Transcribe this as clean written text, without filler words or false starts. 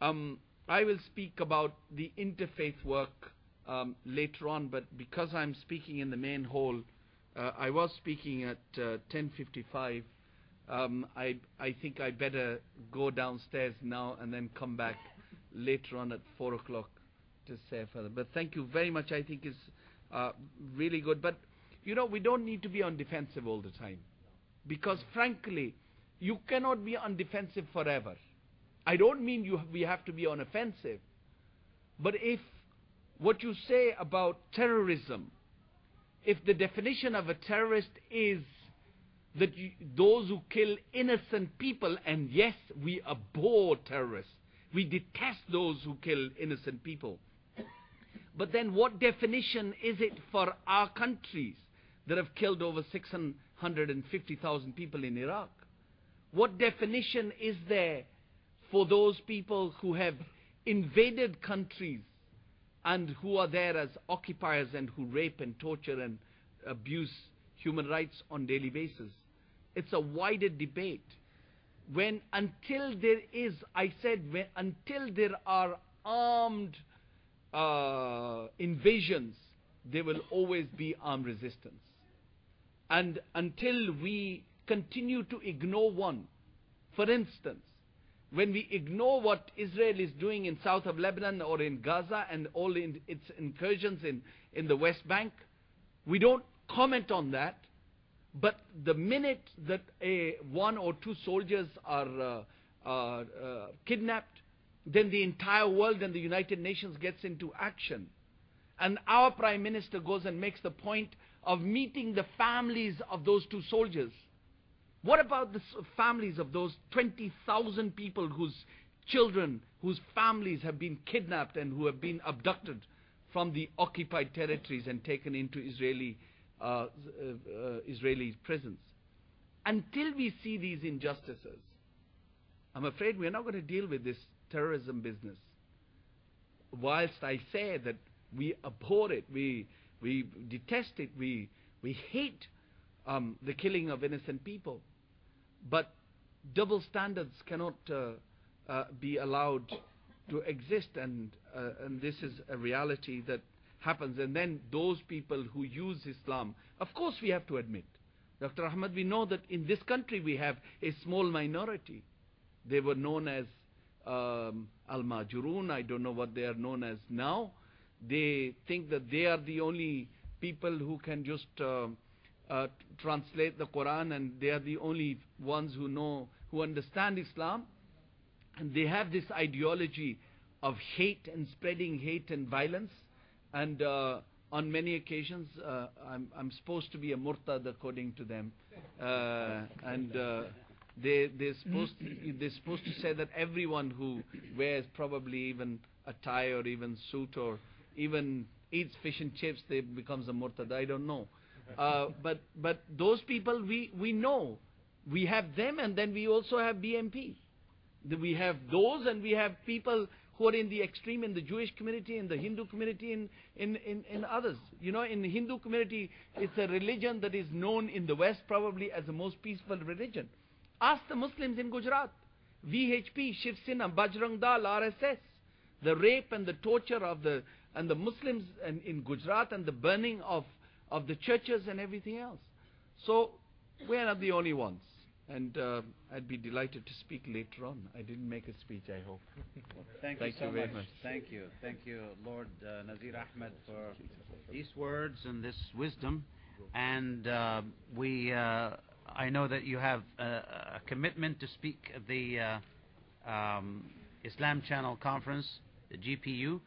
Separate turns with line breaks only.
I will speak about the interfaith work later on, but because I'm speaking in the main hall, I was speaking at 10:55. I think I better go downstairs now and then come back later on at 4 o'clock to say further. But thank you very much. I think it's really good. But, you know, we don't need to be on defensive all the time. Because, frankly, you cannot be on defensive forever. I don't mean we have to be on offensive. But if what you say about terrorism, if the definition of a terrorist is that those who kill innocent people, and yes, we abhor terrorists. We detest those who kill innocent people. But then what definition is it for our countries that have killed over 650,000 people in Iraq? What definition is there for those people who have invaded countries and who are there as occupiers and who rape and torture and abuse human rights on a daily basis? It's a wider debate. Until there is, I said, until there are armed invasions, there will always be armed resistance. And until we continue to ignore one, for instance, when we ignore what Israel is doing in south of Lebanon or in Gaza and all in its incursions in the West Bank, we don't comment on that. But the minute that one or two soldiers are kidnapped, then the entire world and the United Nations gets into action. And our Prime Minister goes and makes the point of meeting the families of those two soldiers. What about the families of those 20,000 people whose children, whose families have been kidnapped and who have been abducted from the occupied territories and taken into Israeli prisons? Until we see these injustices, I'm afraid we're not going to deal with this terrorism business. Whilst I say that we abhor it, we detest it, we hate the killing of innocent people, but double standards cannot be allowed to exist, and this is a reality that happens. And then those people who use Islam, of course we have to admit, Dr. Ahmad, we know that in this country we have a small minority. They were known as Al-Majurun. I don't know what they are known as now. They think that they are the only people who can just translate the Quran, and they are the only ones who understand Islam. And they have this ideology of hate and spreading hate and violence. And on many occasions, I'm supposed to be a murtad according to them. They're supposed to say that everyone who wears probably even a tie or even suit or even eats fish and chips, they becomes a murtad. I don't know. But those people, we know. We have them, and then we also have BMP. We have those, and we have people who are in the extreme in the Jewish community, in the Hindu community, in others. You know, in the Hindu community, it's a religion that is known in the West probably as the most peaceful religion. Ask the Muslims in Gujarat, VHP, Shiv Sena, Bajrang Dal, RSS, the rape and the torture of the Muslims in Gujarat and the burning of the churches and everything else. So we're not the only ones. And I'd be delighted to speak later on. I didn't make a speech, I hope.
Thank you so much. Thank you. Thank you, Lord Nazir Ahmed, for these words and this wisdom. And I know that you have a commitment to speak at the Islam Channel Conference, the GPU.